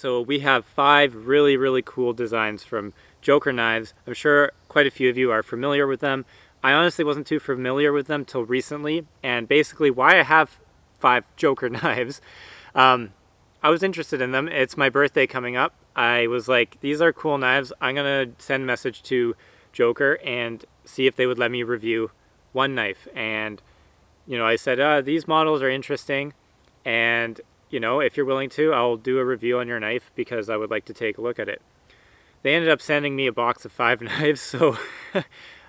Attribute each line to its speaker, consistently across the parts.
Speaker 1: So we have 5 really cool designs from Joker knives. I'm sure quite a few of you are familiar with them. I honestly wasn't too familiar with them till recently, and basically why I have 5 Joker knives. I was interested in them. It's my birthday coming up. I was like, these are cool knives. I'm gonna send a message to Joker and see if they would let me review one knife. And you know, I said, these models are interesting, and you know, if you're willing to, I'll do a review on your knife because I would like to take a look at it. They ended up sending me a box of 5 knives, so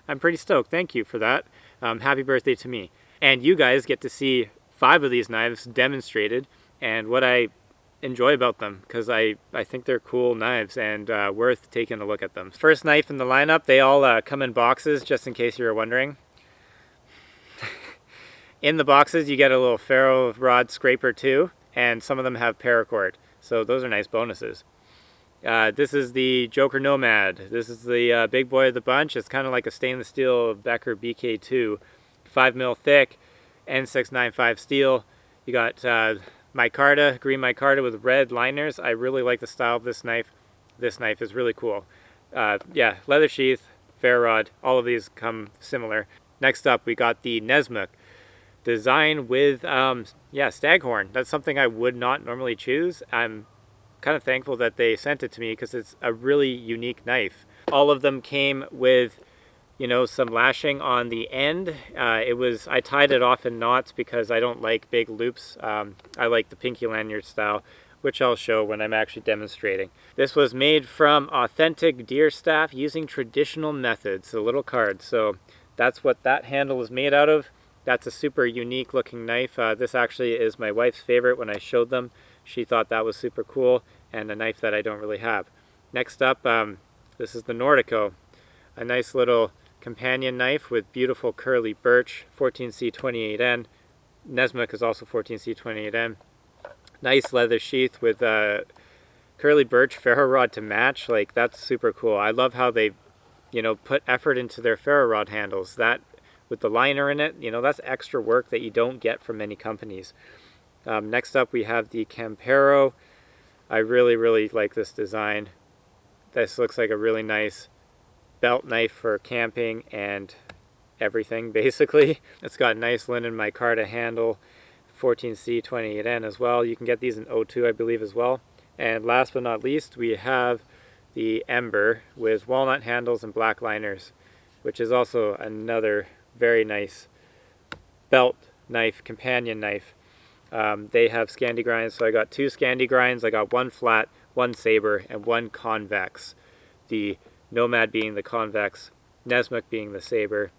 Speaker 1: I'm pretty stoked. Thank you for that. Happy birthday to me. And you guys get to see 5 of these knives demonstrated and what I enjoy about them, because I think they're cool knives and worth taking a look at them. First knife in the lineup, they all come in boxes, just in case you were wondering. In the boxes you get a little ferro rod scraper too, and some of them have paracord, so those are nice bonuses. This is the Joker Nomad. This is the big boy of the bunch. It's kind of like a stainless steel Becker BK2, 5mm thick, N695 steel. You got micarta, green micarta with red liners. I really like the style of this knife. This knife is really cool. Yeah, leather sheath, ferro rod, all of these come similar. Next up, we got the Nessmuk. Design with, staghorn. That's something I would not normally choose. I'm kind of thankful that they sent it to me because it's a really unique knife. All of them came with, you know, some lashing on the end. I tied it off in knots because I don't like big loops. I like the pinky lanyard style, which I'll show when I'm actually demonstrating. This was made from authentic deer staff using traditional methods, a little card. So that's what that handle is made out of. That's a super unique looking knife. This actually is my wife's favorite. When I showed them, she thought that was super cool, and a knife that I don't really have. Next up, this is the Nordico. A nice little companion knife with beautiful curly birch, 14C28N. Nessmuk is also 14C28N. Nice leather sheath with curly birch ferro rod to match. Like, that's super cool. I love how they, you know, put effort into their ferro rod handles. That with the liner in it, you know, that's extra work that you don't get from many companies. Next up, we have the Campero. I really like this design. This looks like a really nice belt knife for camping and everything, basically. It's got a nice linen micarta handle, 14C28N as well. You can get these in O2, I believe, as well. And last but not least, we have the Ember with walnut handles and black liners, which is also another very nice belt knife, companion knife. They have Scandi grinds, so I got 2 Scandi grinds. I got 1 flat, 1 saber, and 1 convex. The Nomad being the convex, Nessmuk being the saber,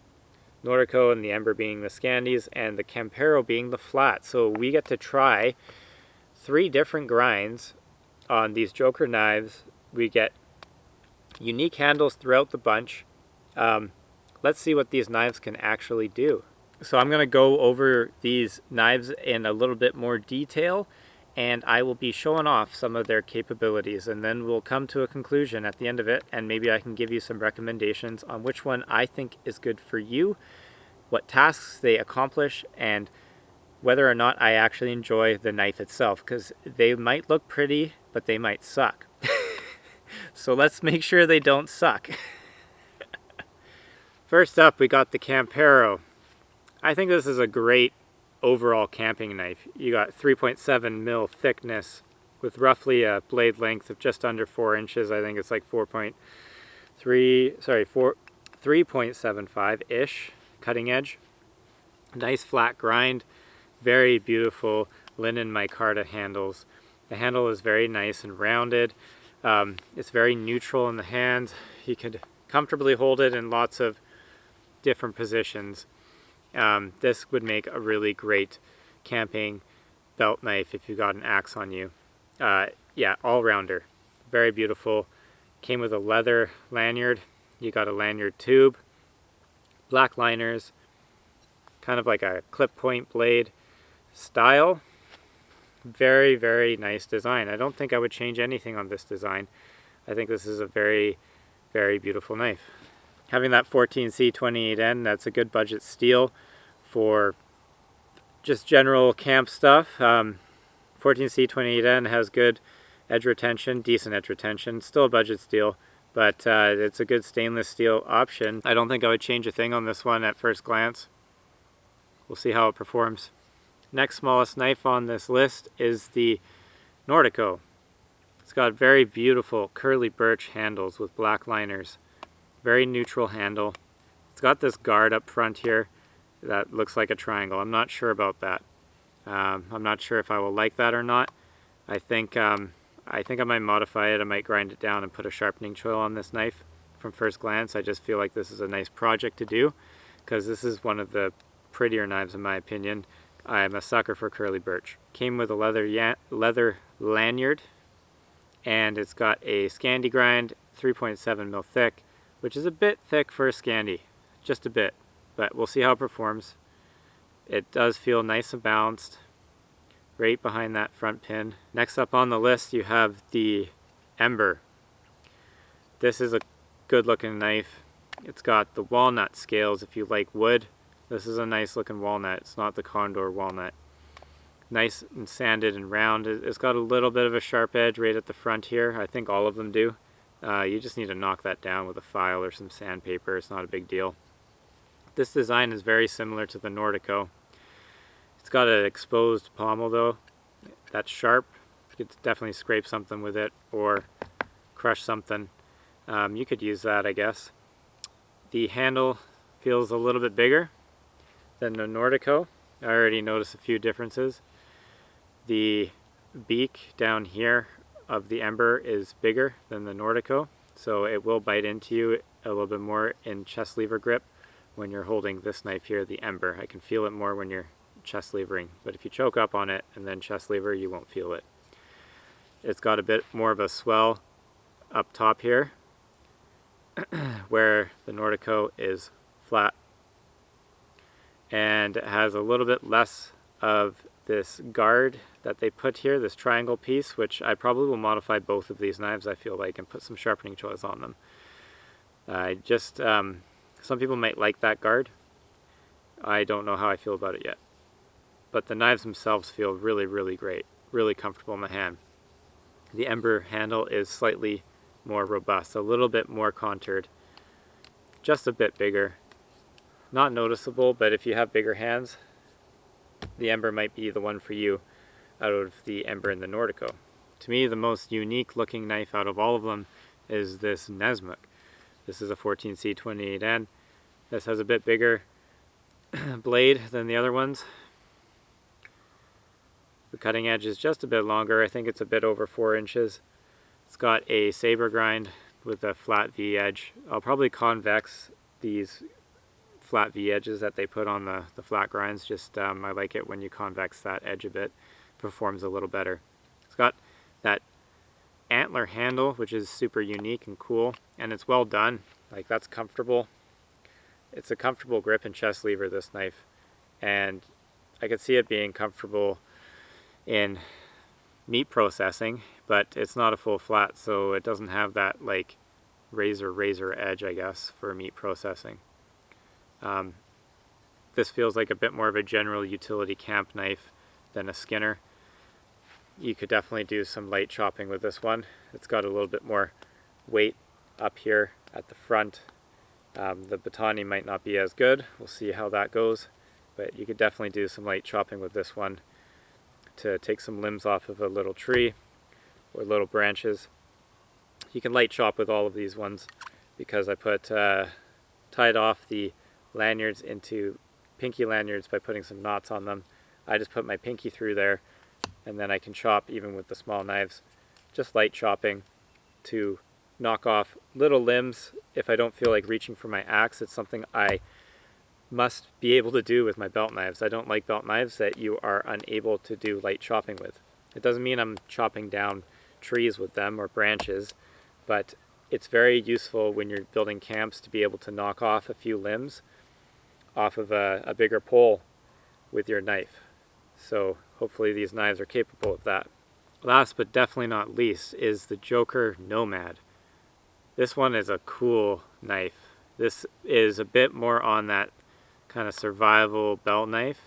Speaker 1: Nordico and the Ember being the Scandis, and the Campero being the flat. So we get to try 3 different grinds on these Joker knives. We get unique handles throughout the bunch. Let's see what these knives can actually do. So I'm going to go over these knives in a little bit more detail, and I will be showing off some of their capabilities, and then we'll come to a conclusion at the end of it, and maybe I can give you some recommendations on which one I think is good for you, what tasks they accomplish, and whether or not I actually enjoy the knife itself, because they might look pretty, but they might suck. So let's make sure they don't suck. First up, we got the Campero. I think this is a great overall camping knife. You got 3.7mm thickness with roughly a blade length of just under 4 inches. I think it's like 3.75-ish cutting edge. Nice flat grind, very beautiful linen micarta handles. The handle is very nice and rounded. It's very neutral in the hands. You could comfortably hold it in lots of different positions. This would make a really great camping belt knife if you got an axe on you. Yeah, all-rounder. Very beautiful. Came with a leather lanyard. You got a lanyard tube. Black liners. Kind of like a clip point blade style. Very nice design. I don't think I would change anything on this design. I think this is a very beautiful knife. Having that 14C28N, that's a good budget steel for just general camp stuff. 14C28N has good Edge retention, decent edge retention, still a budget steel, but it's a good stainless steel option. I don't think I would change a thing on this one at first glance. We'll see how it performs. Next smallest knife on this list is the Nordico. It's got very beautiful curly birch handles with black liners. Very neutral handle. It's got this guard up front here that looks like a triangle. I'm not sure about that. I'm not sure if I will like that or not. I think I might modify it. I might grind it down and put a sharpening choil on this knife. From first glance, I just feel like this is a nice project to do, because this is one of the prettier knives in my opinion. I'm a sucker for curly birch. Came with a leather lanyard, and it's got a Scandi grind, 3.7 mil thick, which is a bit thick for a Scandi, just a bit, but we'll see how it performs. It does feel nice and balanced, right behind that front pin. Next up on the list you have the Ember. This is a good looking knife. It's got the walnut scales if you like wood. This is a nice looking walnut. It's not the Condor walnut. Nice and sanded and round. It's got a little bit of a sharp edge right at the front here. I think all of them do. You just need to knock that down with a file or some sandpaper. It's not a big deal. This design is very similar to the Nordico. It's got an exposed pommel though. That's sharp. You could definitely scrape something with it or crush something. You could use that, I guess. The handle feels a little bit bigger than the Nordico. I already noticed a few differences. The beak down here of the Ember is bigger than the Nordico, so it will bite into you a little bit more in chest lever grip when you're holding this knife here, the Ember. I can feel it more when you're chest levering, but if you choke up on it and then chest lever, you won't feel it. It's got a bit more of a swell up top here where the Nordico is flat, and it has a little bit less of this guard that they put here, this triangle piece, which I probably will modify both of these knives, I feel like, and put some sharpening choils on them. Some people might like that guard. I don't know how I feel about it yet, but the knives themselves feel really, really great, really comfortable in the hand. The Ember handle is slightly more robust, a little bit more contoured, just a bit bigger. Not noticeable, but if you have bigger hands, the Ember might be the one for you out of the Ember and the Nordico. To me, the most unique looking knife out of all of them is this Nessmuk. This is a 14C28N. This has a bit bigger blade than the other ones. The cutting edge is just a bit longer. I think it's a bit over 4 inches. It's got a saber grind with a flat V edge. I'll probably convex these flat V edges that they put on the flat grinds. Just I like it when you convex that edge a bit. Performs a little better. It's got that antler handle, which is super unique and cool, and it's well done. Like, that's comfortable. It's a comfortable grip and chest lever, this knife, and I could see it being comfortable in meat processing, but it's not a full flat, so it doesn't have that like razor edge, I guess, for meat processing. This feels like a bit more of a general utility camp knife than a skinner. You could definitely do some light chopping with this one. It's got a little bit more weight up here at the front. The batani might not be as good. We'll see how that goes, but you could definitely do some light chopping with this one to take some limbs off of a little tree or little branches. You can light chop with all of these ones because I put tied off the lanyards into pinky lanyards by putting some knots on them. I just put my pinky through there, and then I can chop even with the small knives. Just light chopping to knock off little limbs if I don't feel like reaching for my axe. It's something I must be able to do with my belt knives. I don't like belt knives that you are unable to do light chopping with. It doesn't mean I'm chopping down trees with them or branches, but it's very useful when you're building camps to be able to knock off a few limbs off of a bigger pole with your knife. So hopefully these knives are capable of that. Last but definitely not least is the Joker Nomad. This one is a cool knife. This is a bit more on that kind of survival belt knife.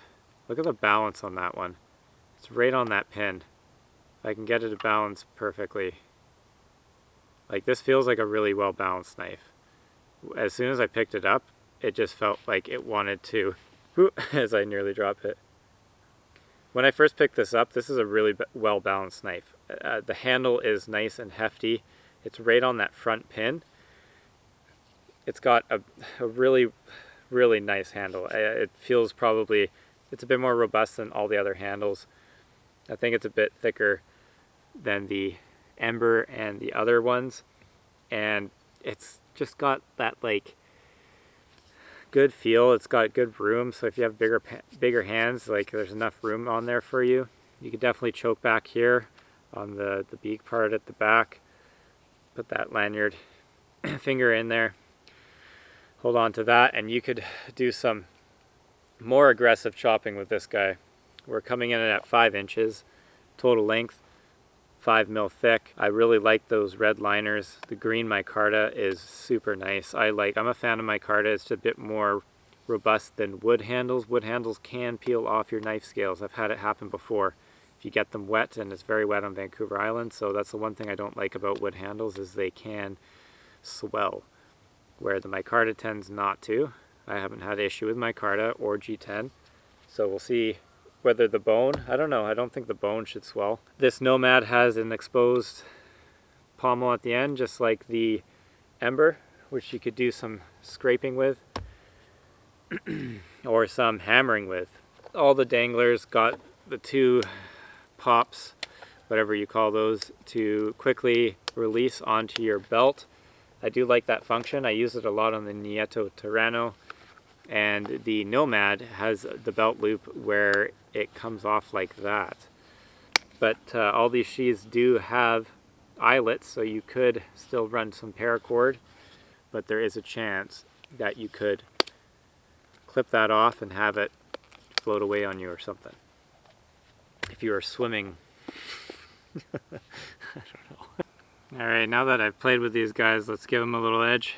Speaker 1: Look at the balance on that one. It's right on that pin. I can get it to balance perfectly. Like, this feels like a really well balanced knife. As soon as I picked it up, it just felt like it wanted to, as I nearly drop it. When I first picked this up, this is a really well balanced knife. The handle is nice and hefty. It's right on that front pin. It's got a really, really nice handle. It feels probably, it's a bit more robust than all the other handles. I think it's a bit thicker than the Ember and the other ones. And it's just got that like good feel. It's got good room, so if you have bigger hands, like there's enough room on there for you. You could definitely choke back here on the beak part at the back. Put that lanyard finger in there. Hold on to that, and you could do some more aggressive chopping with this guy. We're coming in at 5 inches total length, 5 mil thick. I really like those red liners. The green micarta is super nice. I'm a fan of micarta. It's a bit more robust than wood handles. Wood handles can peel off your knife scales. I've had it happen before. If you get them wet, and it's very wet on Vancouver Island, so that's the one thing I don't like about wood handles, is they can swell, where the micarta tends not to. I haven't had an issue with micarta or G10, so we'll see whether the bone, I don't know, I don't think the bone should swell. This Nomad has an exposed pommel at the end, just like the Ember, which you could do some scraping with or some hammering with. All the danglers got the 2 pops, whatever you call those, to quickly release onto your belt. I do like that function. I use it a lot on the Nieto Terrano, and the Nomad has the belt loop where it comes off like that. But all these sheaths do have eyelets, so you could still run some paracord, but there is a chance that you could clip that off and have it float away on you or something. If you are swimming. I don't know. Alright, now that I've played with these guys, let's give them a little edge.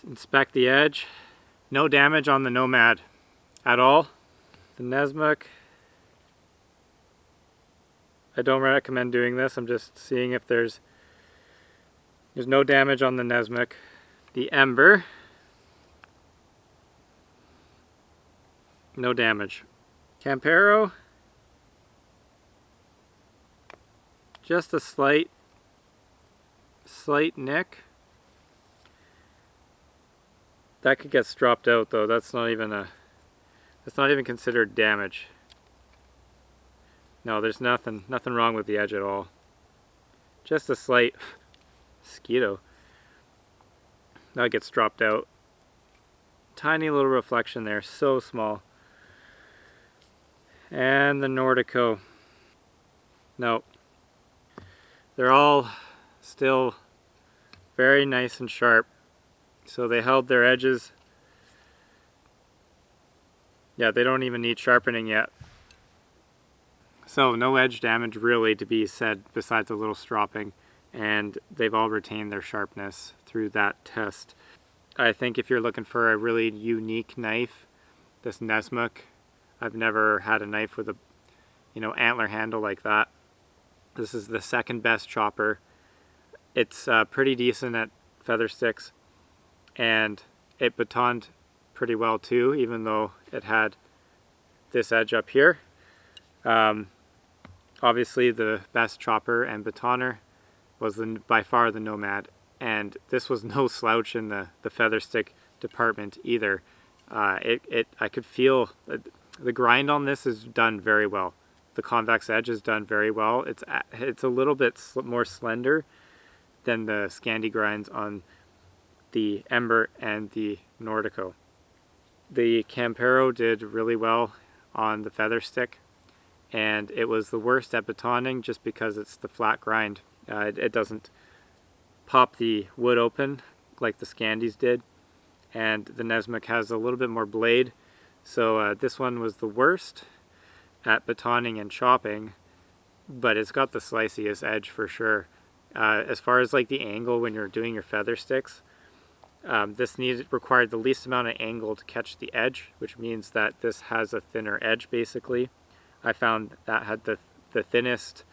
Speaker 1: Inspect the edge. No damage on the Nomad at all. The Nessmuk, I don't recommend doing this. I'm just seeing if there's no damage on the Nessmuk. The Ember, no damage. Campero, just a slight nick. That could get stropped out though. That's not even considered damage. No, there's nothing wrong with the edge at all. Just a slight mosquito. That gets dropped out. Tiny little reflection there, so small. And the Nordico. No. They're all still very nice and sharp. So they held their edges. Yeah, they don't even need sharpening yet. So no edge damage really to be said besides a little stropping, and they've all retained their sharpness through that test. I think if you're looking for a really unique knife, this Nessmuk, I've never had a knife with a antler handle like that. This is the second best chopper. It's pretty decent at feather sticks, and it batoned pretty well too, even though it had this edge up here. Obviously the best chopper and batoner was by far the Nomad, and this was no slouch in the feather stick department either. I could feel the grind on this is done very well. The convex edge is done very well. It's a little bit more slender than the Scandi grinds on the Ember and the Nordico. The Campero did really well on the feather stick, and it was the worst at batoning just because it's the flat grind. It doesn't pop the wood open like the Scandis did, and the Nessmuk has a little bit more blade, so this one was the worst at batoning and chopping, but it's got the sliciest edge for sure. As far as like the angle when you're doing your feather sticks, this required the least amount of angle to catch the edge, which means that this has a thinner edge basically. I found that had the the thinnest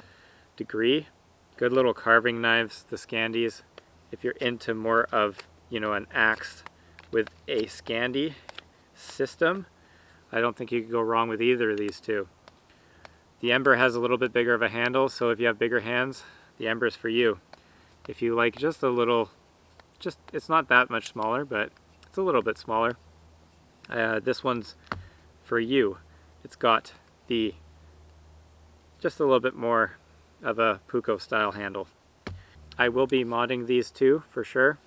Speaker 1: degree. Good little carving knives, the Scandies. If you're into more of, you know, an axe with a Scandi system, I don't think you could go wrong with either of these two. The Ember has a little bit bigger of a handle, so if you have bigger hands, the Ember is for you. If you like just a little, it's not that much smaller, but it's a little bit smaller. This one's for you. It's got just a little bit more of a Puko style handle. I will be modding these two for sure.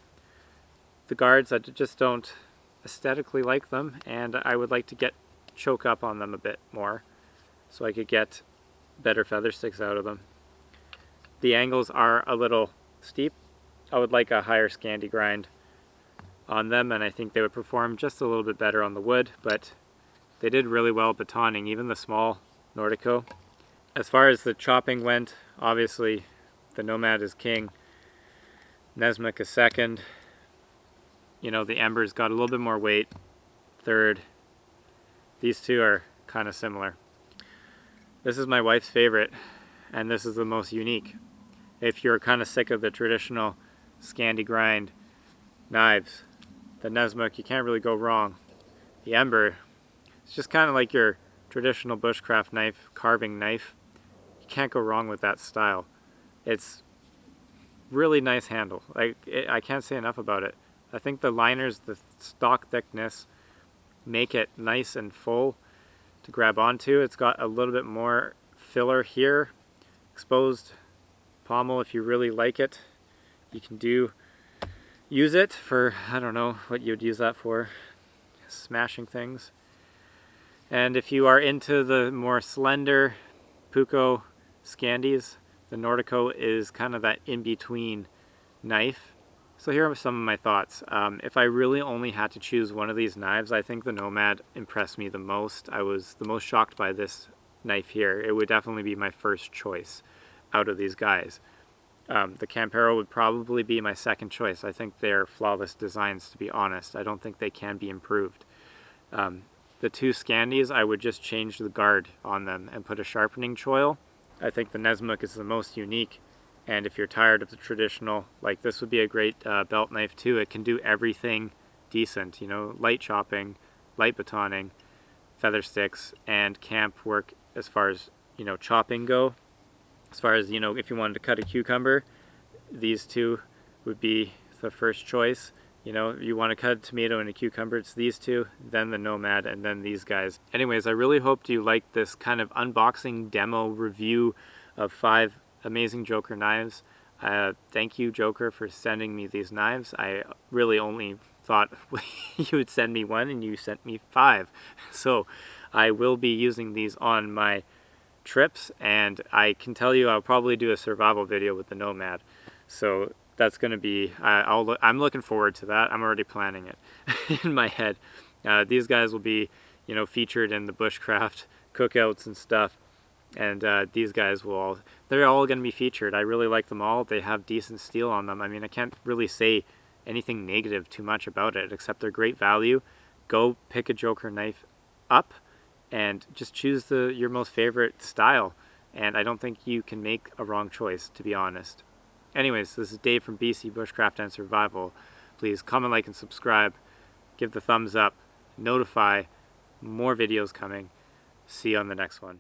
Speaker 1: The guards, I just don't aesthetically like them, and I would like to choke up on them a bit more so I could get better feather sticks out of them. The angles are a little steep. I would like a higher Scandi grind on them, and I think they would perform just a little bit better on the wood, but they did really well batoning, even the small Nordico. As far as the chopping went, obviously the Nomad is king, Nessmuk is second. You know, the Ember's got a little bit more weight, third. These two are kind of similar. This is my wife's favorite, and this is the most unique. If you're kind of sick of the traditional Scandi grind knives, the Nessmuk, you can't really go wrong. The Ember, it's just kind of like your traditional bushcraft knife, carving knife. You can't go wrong with that style. It's really nice handle. I can't say enough about it. I think the liners, the stock thickness, make it nice and full to grab onto. It's got a little bit more filler here, exposed pommel. If you really like it, you can use it for, I don't know what you'd use that for, smashing things. And if you are into the more slender Puko Scandis, the Nordico is kind of that in-between knife. So here are some of my thoughts. If I really only had to choose one of these knives, I think the Nomad impressed me the most. I was the most shocked by this knife here. It would definitely be my first choice out of these guys. The Campero would probably be my second choice. I think they're flawless designs, to be honest. I don't think they can be improved. The two Scandis, I would just change the guard on them and put a sharpening choil. I think the Nessmuk is the most unique. And if you're tired of the traditional, like this would be a great belt knife too. It can do everything decent, you know, light chopping, light batoning, feather sticks, and camp work as far as, you know, chopping go. As far as, you know, if you wanted to cut a cucumber, these two would be the first choice. You know, you want to cut a tomato and a cucumber, it's these two, then the Nomad, and then these guys. Anyways, I really hoped you liked this kind of unboxing demo review of 5 amazing Joker knives. Thank you, Joker, for sending me these knives. I really only thought you would send me one, and you sent me 5. So I will be using these on my trips, and I can tell you I'll probably do a survival video with the Nomad. So that's going to be, I'm looking forward to that. I'm already planning it in my head. These guys will be, you know, featured in the bushcraft cookouts and stuff. And these guys they're all going to be featured. I really like them all. They have decent steel on them. I mean, I can't really say anything negative too much about it, except they're great value. Go pick a Joker knife up and just choose your most favorite style. And I don't think you can make a wrong choice, to be honest. Anyways, this is Dave from BC Bushcraft and Survival. Please comment, like, and subscribe. Give the thumbs up. Notify. More videos coming. See you on the next one.